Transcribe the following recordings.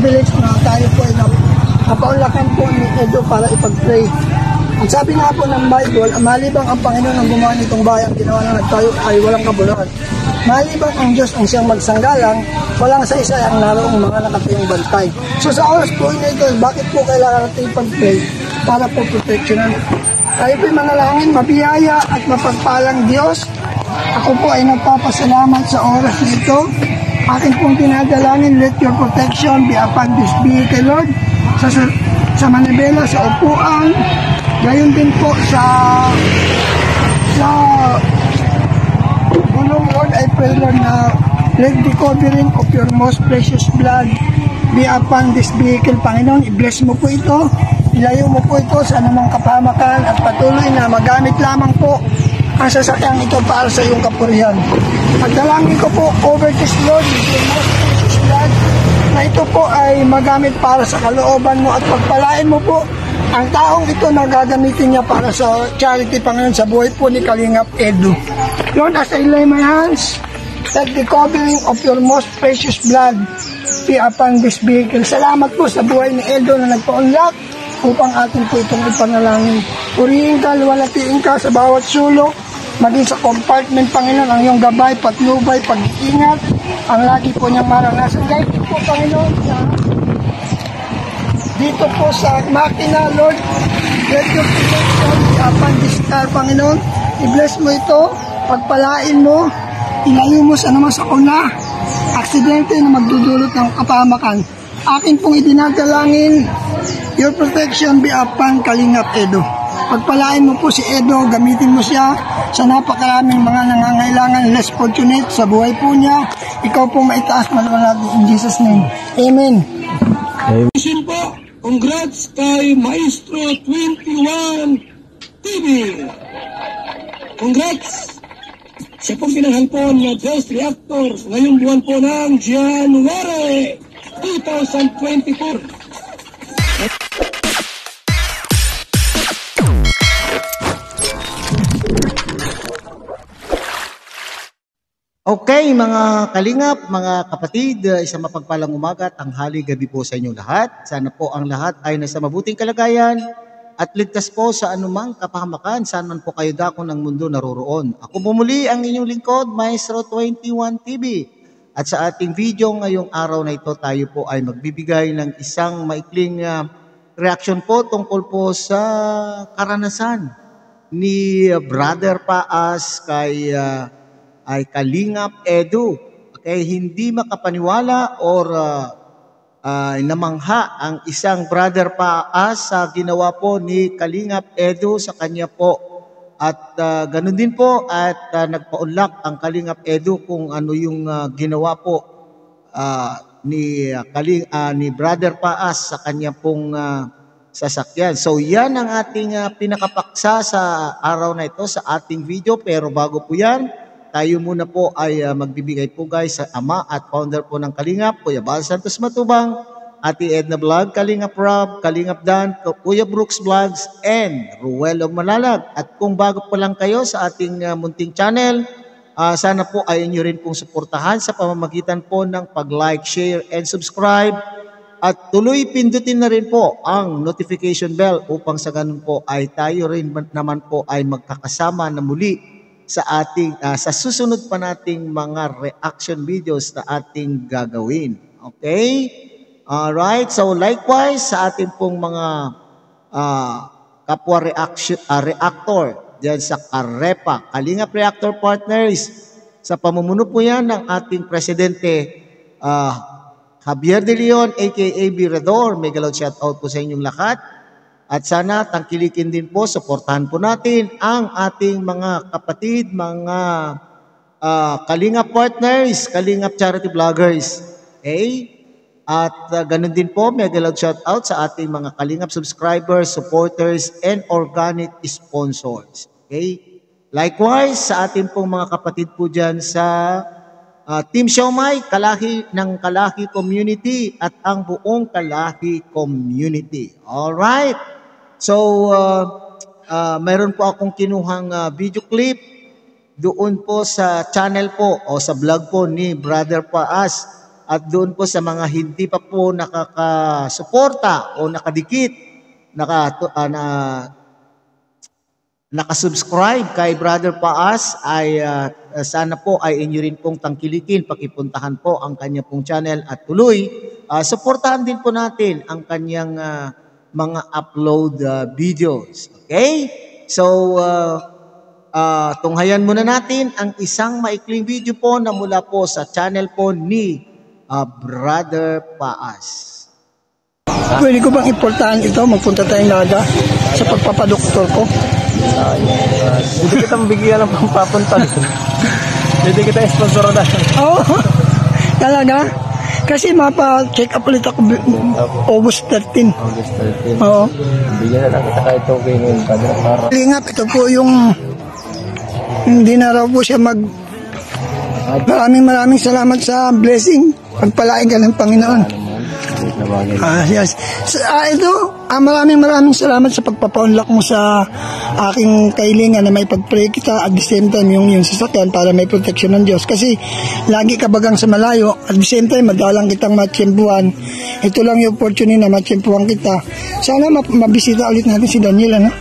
privilege na tayo po ay napaunlakan po ni Edo para ipag-pray. Ang sabi nga po ng Bible, malibang ang Panginoon ang gumawa nitong bayan, ginawa na nagtayo ay walang kabuluhan. Malibang ang Diyos ang siyang magsanggalang, walang sa isa ang naroong mga nakatayong bantay. So sa oras po na ito, bakit po kailangan natin ipag-pray? Para po proteksyonan. Tayo po'y manalangin, mabiyaya at mapagpalang Diyos. Ako po ay nagpapasalamat sa oras na ito. Akin pong tinadalangin, let your protection be upon this vehicle, Lord. Sa manibela, sa upuan, gayon din po sa gulong, Lord. I pray, Lord, na let the covering of your most precious blood be upon this vehicle, Panginoon. I-bless mo po ito. Ilayo mo po ito sa anumang kapahamakan at patuloy na magamit lamang po ang sasakyan ito para sa iyong kapurihan. Pagdalangin ko po over this Lord, your most precious blood, na ito po ay magamit para sa kalooban mo at pagpalain mo po ang taong ito na gagamitin niya para sa charity, Panginoon, sa buhay po ni Kalingap Edu. Lord, as I lay my hands, let the covering of your most precious blood be upon this vehicle. Salamat po sa buhay ni Edu na nagpa-unlock upang atin po itong ipanalangin. Purihin ka, luwalhatiin ka sa bawat sulok, maging sa compartment, Panginoon, ang iyong gabay, patnubay, pag-iingat, ang lagi po niyang maranasan. Kahit po, Panginoon, dito po sa makina, Lord, let your protection be upon this car, Panginoon. I-bless mo ito, pagpalain mo, ilayo mo sa naman sa kuna, aksidente na magdudulot ng kapahamakan. Akin pong idinadalangin, your protection be upon Kalingap Edu. Pagpalain mo po si Edu, gamitin mo siya sa napakaraming mga nangangailangan, less fortunate sa buhay po niya. Ikaw po maitaas maluwalhati in Jesus' name. Amen. Amen po. Congrats kay Maestro 21 TV. Congrats! Siya pong pinanghalpon na Ghost Reactor ngayong buwan po ng January 2024. Okay, mga kalingap, mga kapatid, isang mapagpalang umaga, tanghali, gabi po sa inyong lahat. Sana po ang lahat ay nasa mabuting kalagayan at ligtas po sa anumang kapahamakan, saan man po kayo dako ng mundo naroroon. Ako muli ang inyong lingkod, Maestro 21 TV. At sa ating video ngayong araw na ito, tayo po ay magbibigay ng isang maikling reaction po tungkol po sa karanasan ni Brother Paas kay Kalingap Edu. Okay, hindi makapaniwala or namangha ang isang Brother Paas sa ginawa po ni Kalingap Edu sa kanya po. At ganun din po at nagpa-unlock ang Kalingap Edu kung ano yung ginawa po ni Brother Paas sa kanya pong sasakyan. So yan ang ating pinakapaksa sa araw na ito sa ating video. Pero bago po yan, tayo muna po ay magbibigay po guys sa ama at founder po ng Kalingap, Kuya Bal Santos Matubang, Ate Edna Vlog, Kalingap Rob, Kalingap Dan, Kuya Brooks Vlogs, and Ruel of Malalag. At kung bago po lang kayo sa ating munting channel, sana po ay inyo rin pong suportahan sa pamamagitan po ng pag-like, share, and subscribe. At tuloy pindutin na rin po ang notification bell upang sa ganun po ay tayo rin naman po ay magkakasama na muli sa ating sa susunod pa nating mga reaction videos na ating gagawin. Okay? Alright. So likewise sa ating pong mga kapwa reactor diyan sa Karepa, Kalingap Reactor Partners, sa pamumuno po yan ng ating presidente Javier De Leon aka Virador. Mega loud shout out po sa inyong lahat. At sana tangkilikin din po, suportahan po natin ang ating mga kapatid, mga Kalingap partners, Kalingap charity vloggers. Okay? At ganun din po, mega loud shout out sa ating mga Kalingap subscribers, supporters, and organic sponsors. Okay? Likewise, sa ating pong mga kapatid po dyan sa Team Siomai, Kalahi ng Kalahi Community at ang buong Kalahi Community. Alright? So, mayroon po akong kinuhang video clip doon po sa channel po o sa vlog po ni Brother Paas. At doon po sa mga hindi pa po nakakasuporta o nakadikit, nakasubscribe kay Brother Paas, ay sana po ay inyo rin pong tangkilikin, pakipuntahan po ang kanya pong channel at tuloy, suportahan din po natin ang kanyang mga upload videos. Okay? So, tunghayan muna natin ang isang maikling video po na mula po sa channel po ni Brother Paas. Pwede ko bang iportahan ito? Magpunta tayong Naga sa pagpapadoktor ko. Hindi kita bigyan ng pampapunta. Hindi kita sponsor na. Oo. Talaga? Kasi mapa-check up ulit ako August 13. August 13. Oo. Bigyan na lang kita kahit okay ngayon. Para Lingap, ito po yung hindi na raw po siya Maraming salamat sa blessing. Pagpalain ka ng Panginoon. Yes. Maraming salamat sa pagpapaunlak mo sa aking kailingan na may pag-pray kita at the same time yung sasakyan para may protection ng Diyos. Kasi lagi ka bagang sa malayo at the same time madalang kitang matsyempuhan. Ito lang yung opportunity na matsyempuhan kita. Sana mabisita ulit natin si Daniel, ano?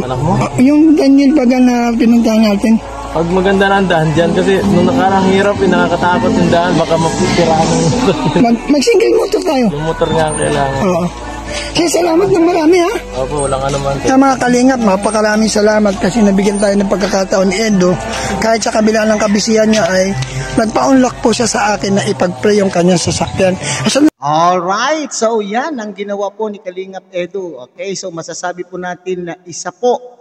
anak mo? Yung Daniel baga na pinuntahan natin. Pag maganda na ang daan dyan, kasi nung nakarang hirap, nakakatakot yung daan, baka mapitirahan ng Mag-single motor tayo. yung motor nga ang kailangan. Oo. Kaya salamat ng marami, ha? Opo, walang ano man. Sa mga kalingap, mapakaraming salamat kasi nabigyan tayo ng pagkakataon ni Edo. Kahit sa kabila ng kabisihan niya ay nagpa-unlock po siya sa akin na ipag-pray yung kanyang sasakyan. Alright, so yan ang ginawa po ni Kalingap Edu. Okay, so masasabi po natin na isa pong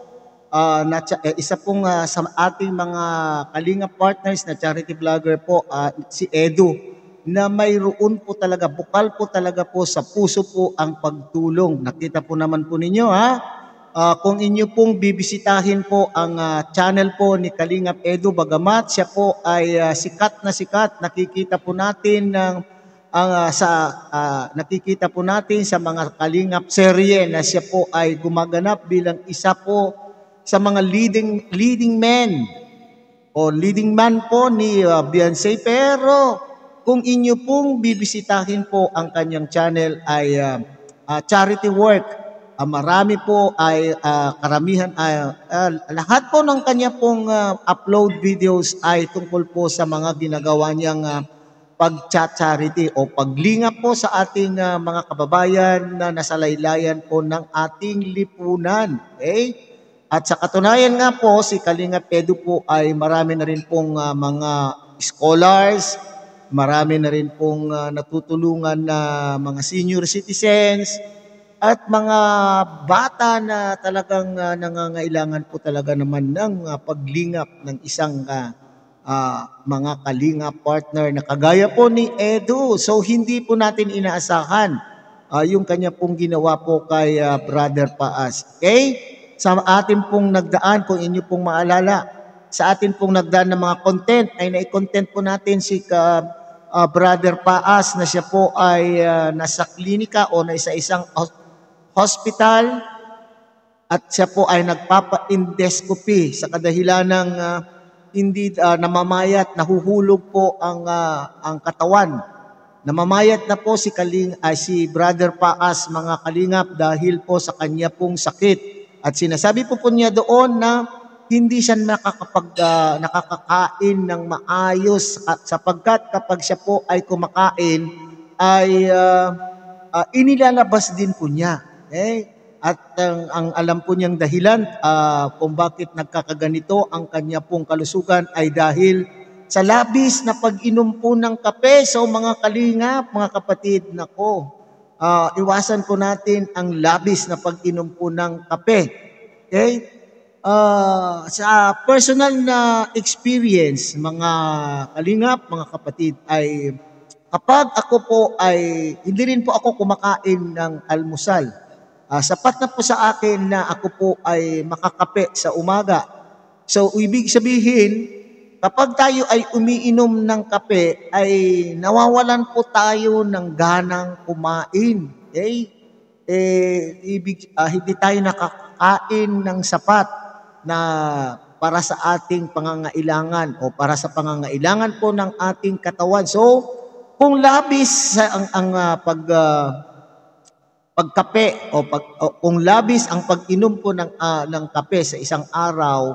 sa ating mga Kalingap partners na charity vlogger po, si Edu, na mayroon po talaga, bukal po talaga po sa puso po ang pagtulong. Nakita po naman po ninyo, ha? Kung inyo pong bibisitahin po ang channel po ni Kalingap Edu, bagamat siya po ay sikat na sikat, nakikita po natin nakikita po natin sa mga Kalingap serye na siya po ay gumaganap bilang isa po sa mga leading men o leading man po ni Beyonce. Pero kung inyo pong bibisitahin po ang kanyang channel ay charity work, marami po ay karamihan lahat po ng kanya pong upload videos ay tungkol po sa mga ginagawa niyang pag-charity o paglingap po sa ating mga kababayan na nasalaylayan po ng ating lipunan. Okay? At sa katunayan nga po, si Kalingap Edu po ay marami na rin pong mga scholars, marami na rin pong natutulungan na mga senior citizens at mga bata na talagang nangangailangan po talaga naman ng paglingap ng isang mga Kalingap partner na kagaya po ni Edu. So hindi po natin inaasahan yung kanya pong ginawa po kay Brother Paas. Okay? Sa atin pong nagdaan, kung inyo pong maalala, sa atin pong nagdaan ng mga content, ay nai-content po natin si Brother Paas na siya po ay nasa klinika o nasa isang hospital at siya po ay nagpapa-endoscopy sa kadahilan ng hindi namamayat, nahuhulog po ang katawan. Namamayat na po si Brother Paas, mga Kalingap, dahil po sa kanya pong sakit. At sinasabi po niya doon na hindi siya nakakakain ng maayos sapagkat kapag siya po ay kumakain ay inilalabas din po niya. Okay? At ang alam po niyang dahilan kung bakit nagkakaganito ang kanya pong kalusugan ay dahil sa labis na pag-inom po ng kape. So mga Kalingap, mga kapatid, nako, iwasan po natin ang labis na pag-inom po ng kape. Okay? Sa personal na experience, mga Kalingap, mga kapatid, ay kapag ako po ay, hindi rin po ako kumakain ng almusal, sapat na po sa akin na ako po ay makakape sa umaga. So, ibig sabihin, kapag tayo ay umiinom ng kape, ay nawawalan po tayo ng ganang kumain. Okay? Hindi tayo nakakain ng sapat na para sa ating pangangailangan o para sa pangangailangan po ng ating katawan. So, kung labis pagkape kung labis ang pag-inom po ng kape sa isang araw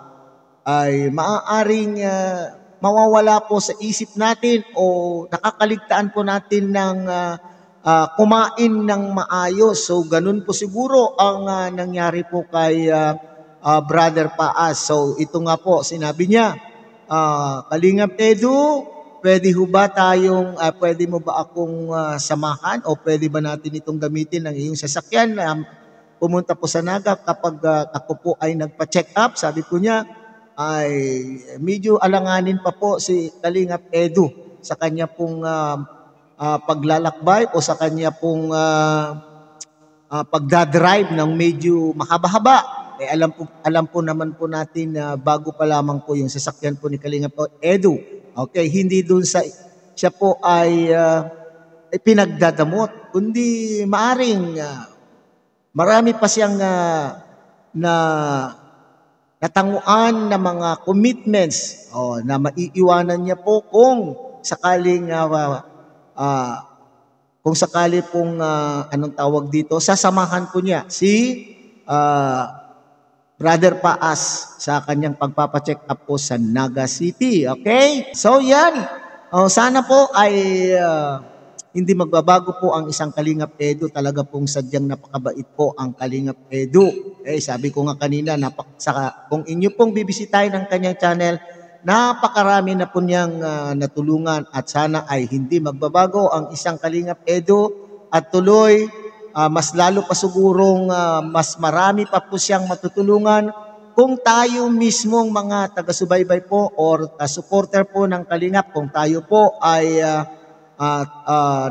ay maaaring mawawala po sa isip natin o nakakaligtaan po natin ng kumain ng maayos. So ganun po siguro ang nangyari po kay Brother Paas. So ito nga po sinabi niya, Kalingap Edu, pwede ho ba tayong, pwede mo ba akong samahan o pwede ba natin itong gamitin ng iyong sasakyan? Pumunta po sa Naga kapag ako po ay nagpa-check up. Sabi ko niya, ay medyo alanganin pa po si Kalingap Edu sa kanya pong paglalakbay o sa kanya pong pagdadrive ng medyo mahaba-haba. Alam po naman po natin na bago pa lamang po yung sasakyan po ni Kalingap Edu. Okay, hindi doon sa siya po ay pinagdadamot, kundi maaring marami pa siyang natanguan na mga commitments na maiiwanan niya po kung sakaling anong tawag dito, sasamahan po niya si Brother Paas sa kanyang pagpapacheck up po sa Naga City. Okay? So yan. Sana po ay hindi magbabago po ang isang Kalingap Edu. Talaga pong sadyang napakabait po ang Kalingap Edu. Sabi ko nga kanina, kung inyo pong bibisitahin ang kanyang channel, napakarami na po niyang natulungan at sana ay hindi magbabago ang isang Kalingap Edu at tuloy mas lalo pa sigurong mas marami pa po siyang matutulungan kung tayo mismong mga taga-subaybay po or supporter po ng Kalingap, kung tayo po ay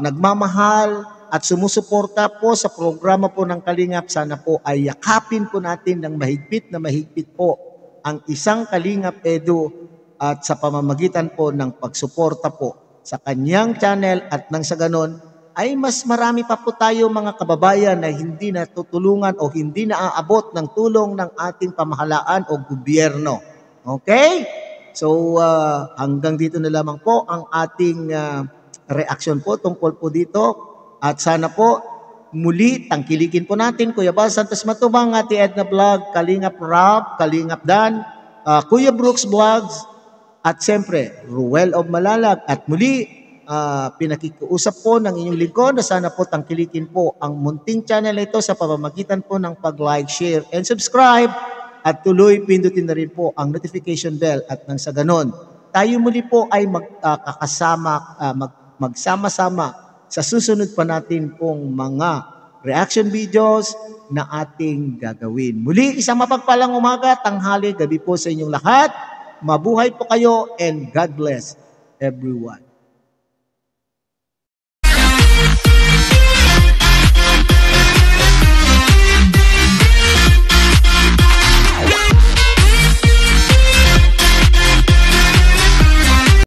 nagmamahal at sumusuporta po sa programa po ng Kalingap, sana po ay yakapin po natin ng mahigpit na mahigpit po ang isang Kalingap Edu at sa pamamagitan po ng pagsuporta po sa kanyang channel at nang sa ganon ay mas marami pa po tayo mga kababayan na hindi natutulungan o hindi naaabot ng tulong ng ating pamahalaan o gobyerno. Okay? So hanggang dito na lamang po ang ating reaksyon po tungkol po dito at sana po muli tangkilikin po natin Kuya Bal Santos Matubang, Ate Edna Vlog, Kalingap Rob, Kalingap Dan, Kuya Brooks Vlogs at siyempre Ruel of Malalag at muli pinakikiusap po ng inyong lingkod na sana po tangkilikin po ang munting channel ito sa pamamagitan po ng pag-like, share, and subscribe at tuloy pindutin na rin po ang notification bell at nang sa ganon tayo muli po ay magsama-sama sa susunod pa natin pong mga reaction videos na ating gagawin. Muli, isang mapagpalang umaga, tanghali, gabi po sa inyong lahat. Mabuhay po kayo and God bless everyone.